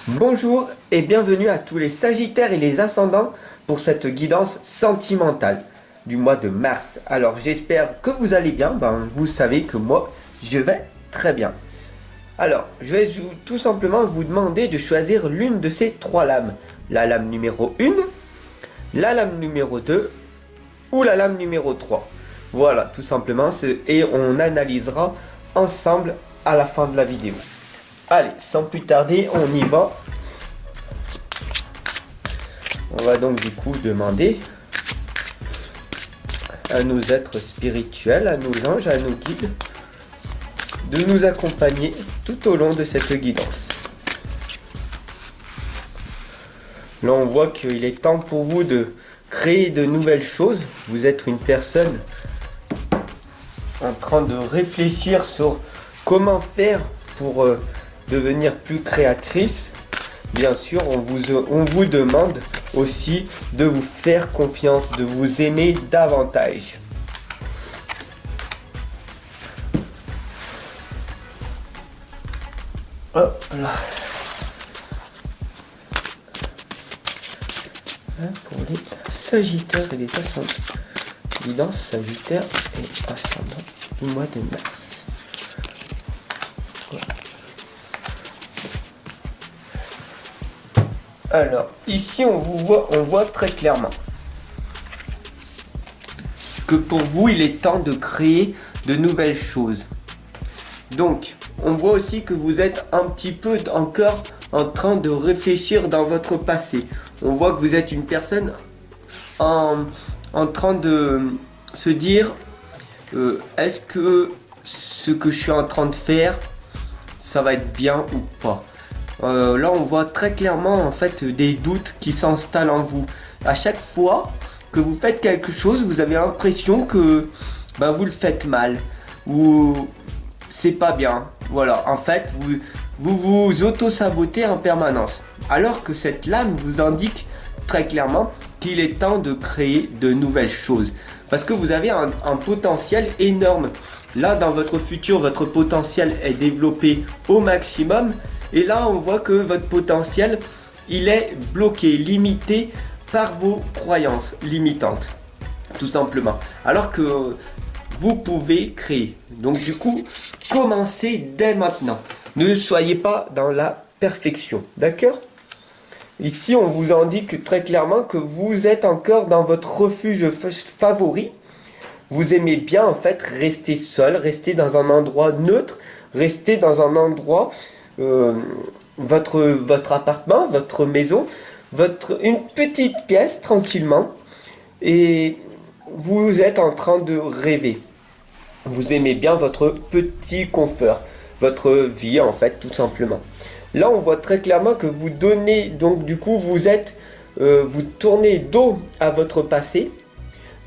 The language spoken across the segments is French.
Bonjour et bienvenue à tous les Sagittaires et les Ascendants pour cette guidance sentimentale du mois de mars. Alors j'espère que vous allez bien, vous savez que moi je vais très bien. Alors je vais tout simplement vous demander de choisir l'une de ces trois lames. La lame numéro 1, la lame numéro 2 ou la lame numéro 3. Voilà tout simplement et on analysera ensemble à la fin de la vidéo. Allez, sans plus tarder, on y va. On va donc du coup demander à nos êtres spirituels, à nos anges, à nos guides, de nous accompagner tout au long de cette guidance. Là, on voit qu'il est temps pour vous de créer de nouvelles choses. Vous êtes une personne en train de réfléchir sur comment faire pour devenir plus créatrice. Bien sûr, on vous demande aussi de vous faire confiance, de vous aimer davantage. Hop là. Pour les Sagittaires et les Ascendants. Guidance Sagittaire et Ascendant du mois de mars. Alors, ici, on voit très clairement que pour vous, il est temps de créer de nouvelles choses. Donc, on voit aussi que vous êtes un petit peu encore en train de réfléchir dans votre passé. On voit que vous êtes une personne en train de se dire est-ce que ce que je suis en train de faire, ça va être bien ou pas? Là on voit très clairement en fait des doutes qui s'installent en vous. À chaque fois que vous faites quelque chose, vous avez l'impression que vous le faites mal ou c'est pas bien. Voilà, en fait vous auto-sabotez en permanence. Alors que cette lame vous indique très clairement qu'il est temps de créer de nouvelles choses. Parce que vous avez un potentiel énorme. Là dans votre futur, votre potentiel est développé au maximum. Et là, on voit que votre potentiel, il est bloqué, limité par vos croyances limitantes, tout simplement. Alors que vous pouvez créer. Donc du coup, commencez dès maintenant. Ne soyez pas dans la perfection, d'accord? Ici, on vous indique très clairement que vous êtes encore dans votre refuge favori. Vous aimez bien en fait rester seul, rester dans un endroit neutre, rester dans un endroit... votre appartement, votre maison, une petite pièce tranquillement et vous êtes en train de rêver. Vous aimez bien votre petit confort, votre vie en fait tout simplement. Là on voit très clairement que vous donnez, donc du coup vous tournez dos à votre passé.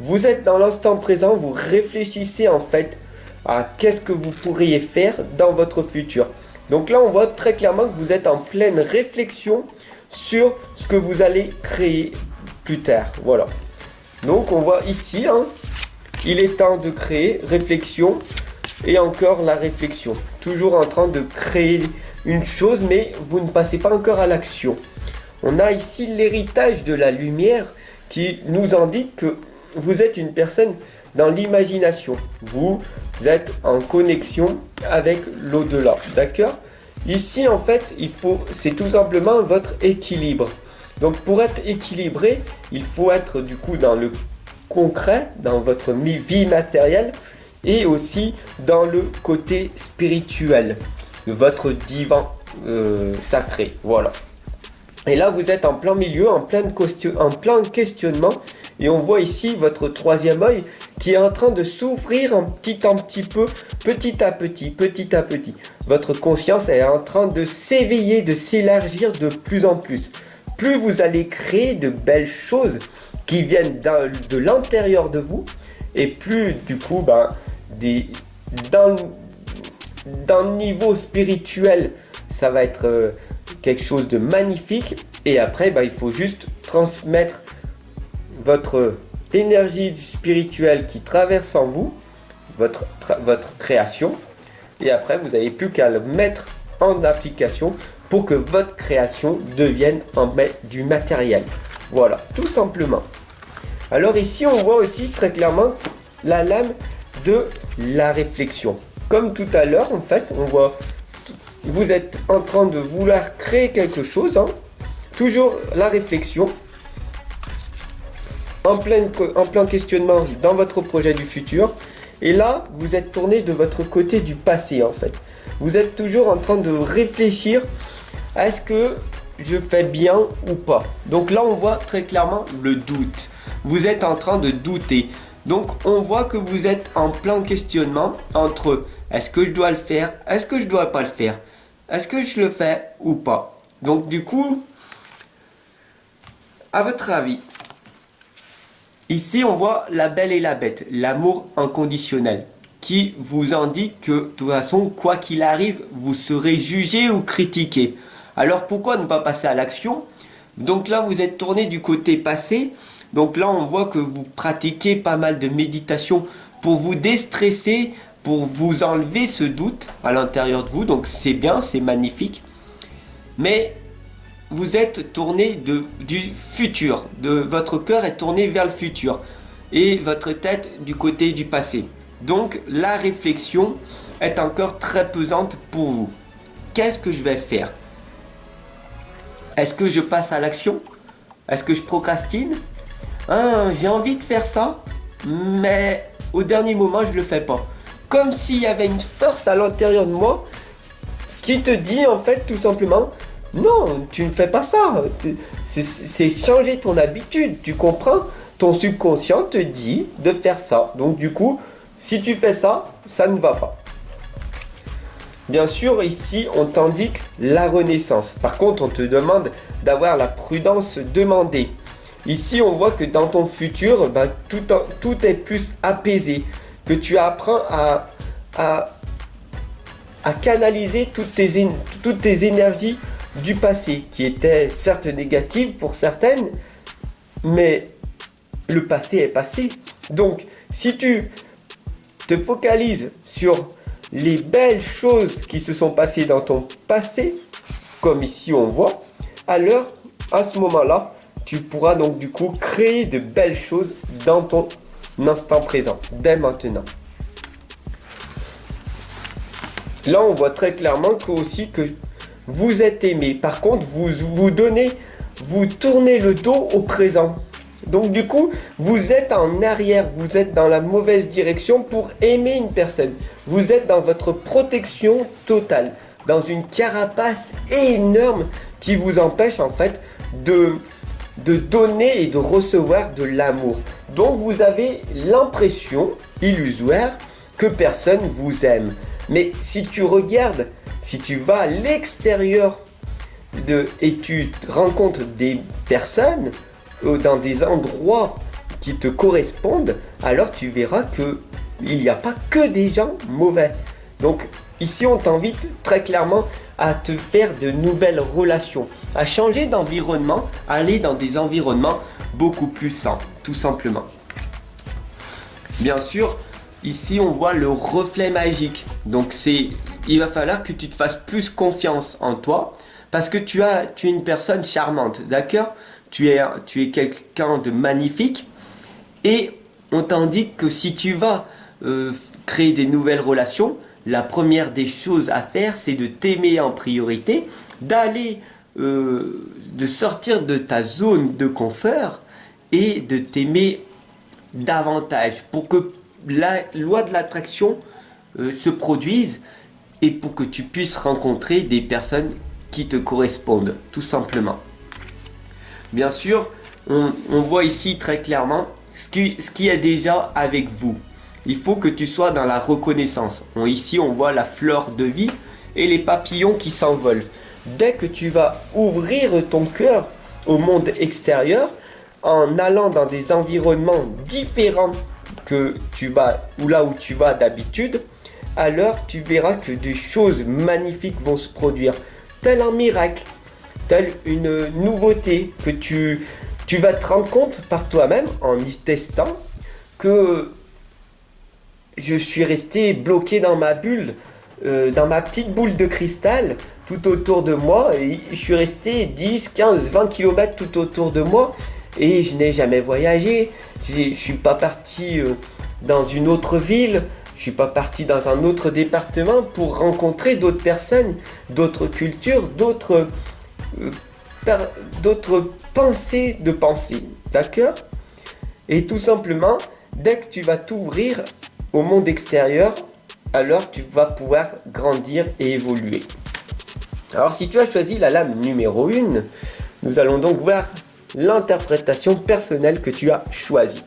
Vous êtes dans l'instant présent, vous réfléchissez en fait à qu'est-ce que vous pourriez faire dans votre futur. Donc là, on voit très clairement que vous êtes en pleine réflexion sur ce que vous allez créer plus tard. Voilà. Donc on voit ici, il est temps de créer, réflexion et encore la réflexion. Toujours en train de créer une chose, mais vous ne passez pas encore à l'action. On a ici l'héritage de la lumière qui nous indique que vous êtes une personne dans l'imagination. Vous êtes en connexion avec l'au-delà, d'accord? Ici en fait c'est tout simplement votre équilibre. Donc pour être équilibré, il faut être du coup dans le concret, dans votre vie matérielle et aussi dans le côté spirituel, votre divin sacré, voilà. Et là vous êtes en plein milieu, en plein questionnement. Et on voit ici votre troisième œil qui est en train de s'ouvrir un petit peu, petit à petit. Votre conscience est en train de s'éveiller, de s'élargir de plus en plus. Plus vous allez créer de belles choses qui viennent de l'intérieur de vous, et plus du coup, d'un niveau spirituel, ça va être quelque chose de magnifique. Et après, il faut juste transmettre votre énergie spirituelle qui traverse en vous, votre création, et après vous n'avez plus qu'à le mettre en application pour que votre création devienne du matériel. Voilà, tout simplement. Alors ici, on voit aussi très clairement la lame de la réflexion. Comme tout à l'heure, en fait, on voit, vous êtes en train de vouloir créer quelque chose, hein. Toujours la réflexion, en plein questionnement dans votre projet du futur. Et là, vous êtes tourné de votre côté du passé, en fait. Vous êtes toujours en train de réfléchir à est-ce que je fais bien ou pas. Donc là, on voit très clairement le doute. Vous êtes en train de douter. Donc on voit que vous êtes en plein questionnement entre est-ce que je dois le faire, est-ce que je dois pas le faire, est-ce que je le fais ou pas. Donc du coup, à votre avis, ici on voit la belle et la bête, l'amour inconditionnel, qui vous indique que de toute façon, quoi qu'il arrive, vous serez jugé ou critiqué. Alors pourquoi ne pas passer à l'action? Donc là, vous êtes tourné du côté passé. Donc là, on voit que vous pratiquez pas mal de méditation pour vous déstresser, pour vous enlever ce doute à l'intérieur de vous. Donc c'est bien, c'est magnifique. Mais vous êtes tourné du futur. Votre cœur est tourné vers le futur. Et votre tête du côté du passé. Donc la réflexion est encore très pesante pour vous. Qu'est-ce que je vais faire? Est-ce que je passe à l'action? Est-ce que je procrastine? J'ai envie de faire ça, mais au dernier moment, je le fais pas. Comme s'il y avait une force à l'intérieur de moi qui te dit, en fait, tout simplement, non, tu ne fais pas ça. C'est changer ton habitude, tu comprends? Ton subconscient te dit de faire ça. Donc, du coup, si tu fais ça, ça ne va pas. Bien sûr, ici, on t'indique la renaissance. Par contre, on te demande d'avoir la prudence demandée. Ici, on voit que dans ton futur, tout est plus apaisé. Que tu apprends à canaliser toutes tes énergies du passé, qui étaient certes négatives pour certaines, mais le passé est passé. Donc, si tu te focalises sur les belles choses qui se sont passées dans ton passé, comme ici on voit, alors à ce moment-là, tu pourras donc du coup créer de belles choses dans ton instant présent, dès maintenant. Là, on voit très clairement que vous êtes aimé. Par contre, vous tournez le dos au présent. Donc du coup, vous êtes en arrière, vous êtes dans la mauvaise direction pour aimer une personne. Vous êtes dans votre protection totale, dans une carapace énorme qui vous empêche en fait de donner et de recevoir de l'amour. Donc vous avez l'impression illusoire que personne vous aime. Mais si tu regardes, si tu vas à l'extérieur et tu rencontres des personnes dans des endroits qui te correspondent, alors tu verras que il n'y a pas que des gens mauvais. Donc ici on t'invite très clairement à te faire de nouvelles relations, à changer d'environnement, à aller dans des environnements beaucoup plus sains, tout simplement. Bien sûr, ici on voit le reflet magique. Donc il va falloir que tu te fasses plus confiance en toi, parce que tu es une personne charmante, d'accord? Tu es quelqu'un de magnifique, et on t'indique que si tu vas créer des nouvelles relations, la première des choses à faire, c'est de t'aimer en priorité, de sortir de ta zone de confort et de t'aimer davantage pour que la loi de l'attraction se produise et pour que tu puisses rencontrer des personnes qui te correspondent, tout simplement. Bien sûr, on voit ici très clairement ce qui est déjà avec vous. Il faut que tu sois dans la reconnaissance. Ici, on voit la fleur de vie et les papillons qui s'envolent. Dès que tu vas ouvrir ton cœur au monde extérieur, en allant dans des environnements différents là où tu vas d'habitude, alors tu verras que des choses magnifiques vont se produire. Tel un miracle, telle une nouveauté que tu vas te rendre compte par toi-même en y testant que je suis resté bloqué dans ma bulle, dans ma petite boule de cristal tout autour de moi et je suis resté 10, 15, 20 km tout autour de moi et je n'ai jamais voyagé. Je suis pas parti dans une autre ville, je suis pas parti dans un autre département pour rencontrer d'autres personnes, d'autres cultures, d'autres pensées de pensée. D'accord? Et tout simplement, dès que tu vas t'ouvrir au monde extérieur, alors tu vas pouvoir grandir et évoluer. Alors si tu as choisi la lame numéro 1, nous allons donc voir l'interprétation personnelle que tu as choisie.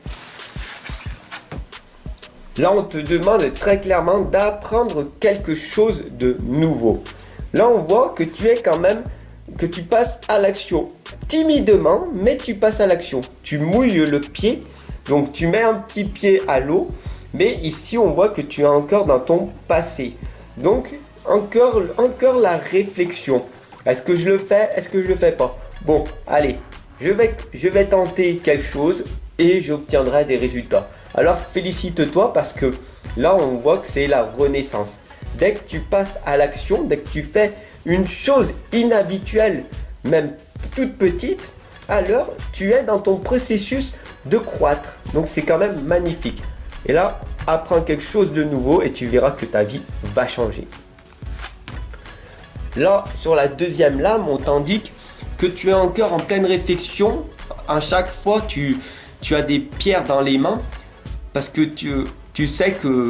Là on te demande très clairement d'apprendre quelque chose de nouveau. Là on voit que tu es quand même, que tu passes à l'action. Timidement, mais tu passes à l'action. Tu mouilles le pied, donc tu mets un petit pied à l'eau, mais ici on voit que tu es encore dans ton passé. Donc encore la réflexion. Est-ce que je le fais? Est-ce que je le fais pas? Bon, allez, je vais tenter quelque chose et j'obtiendrai des résultats. Alors félicite-toi parce que là on voit que c'est la renaissance. Dès que tu passes à l'action, dès que tu fais une chose inhabituelle, même toute petite, alors tu es dans ton processus de croître. Donc c'est quand même magnifique. Et là, apprends quelque chose de nouveau et tu verras que ta vie va changer. Là, sur la deuxième lame, on t'indique que tu es encore en pleine réflexion. À chaque fois, tu as des pierres dans les mains parce que tu sais que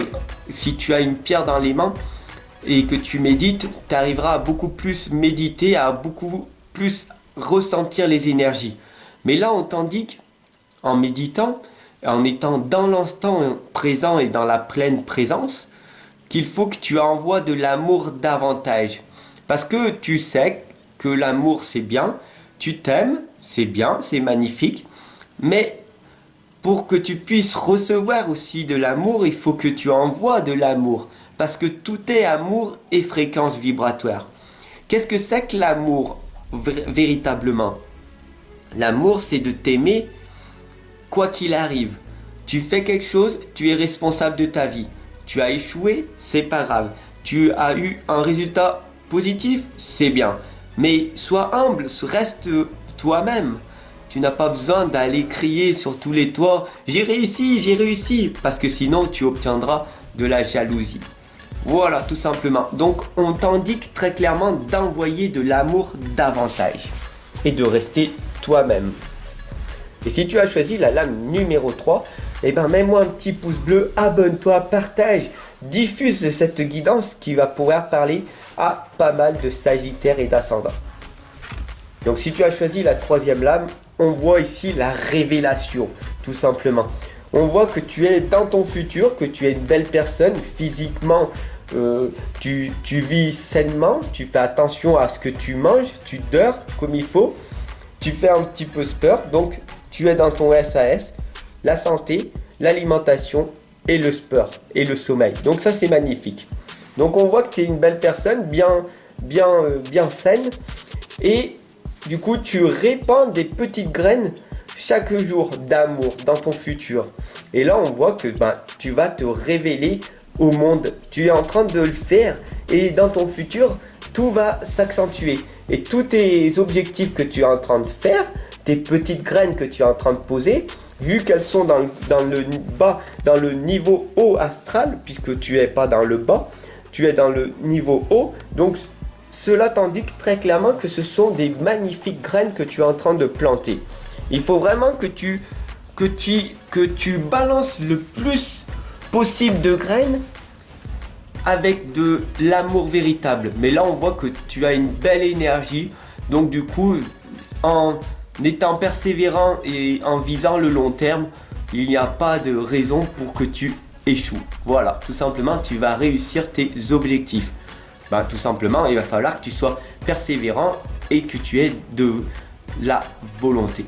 si tu as une pierre dans les mains et que tu médites, tu arriveras à beaucoup plus méditer, à beaucoup plus ressentir les énergies. Mais là, on t'indique, en méditant, en étant dans l'instant présent et dans la pleine présence, qu'il faut que tu envoies de l'amour davantage. Parce que tu sais que l'amour c'est bien, tu t'aimes, c'est bien, c'est magnifique, mais pour que tu puisses recevoir aussi de l'amour, il faut que tu envoies de l'amour. Parce que tout est amour et fréquence vibratoire. Qu'est-ce que c'est que l'amour véritablement? L'amour c'est de t'aimer quoi qu'il arrive. Tu fais quelque chose, tu es responsable de ta vie. Tu as échoué, c'est pas grave. Tu as eu un résultat positif, c'est bien. Mais sois humble, reste toi-même. Tu n'as pas besoin d'aller crier sur tous les toits « J'ai réussi !» parce que sinon tu obtiendras de la jalousie. Voilà, tout simplement. Donc on t'indique très clairement d'envoyer de l'amour davantage et de rester toi-même. Et si tu as choisi la lame numéro 3, eh ben mets-moi un petit pouce bleu, abonne-toi, partage, diffuse cette guidance qui va pouvoir parler à pas mal de sagittaires et d'ascendants. Donc si tu as choisi la troisième lame, on voit ici la révélation, tout simplement. On voit que tu es dans ton futur, que tu es une belle personne, physiquement, tu vis sainement, tu fais attention à ce que tu manges, tu dors comme il faut, tu fais un petit peu sport, donc tu es dans ton SAS, la santé, l'alimentation et le sport et le sommeil. Donc ça c'est magnifique. Donc on voit que tu es une belle personne, bien saine et du coup tu répands des petites graines chaque jour d'amour dans ton futur. Et là on voit que tu vas te révéler au monde. Tu es en train de le faire et dans ton futur tout va s'accentuer. Et tous tes objectifs que tu es en train de faire, tes petites graines que tu es en train de poser, vu qu'elles sont dans le bas, dans le niveau haut astral, puisque tu n'es pas dans le bas, tu es dans le niveau haut, donc cela t'indique très clairement que ce sont des magnifiques graines que tu es en train de planter. Il faut vraiment que tu balances le plus possible de graines avec de l'amour véritable. Mais là on voit que tu as une belle énergie, donc du coup en étant persévérant et en visant le long terme, il n'y a pas de raison pour que tu échoues. Voilà, tout simplement tu vas réussir tes objectifs. Tout simplement il va falloir que tu sois persévérant et que tu aies de la volonté.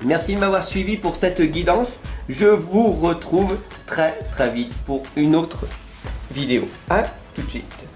Merci de m'avoir suivi pour cette guidance. Je vous retrouve très vite pour une autre vidéo. À tout de suite.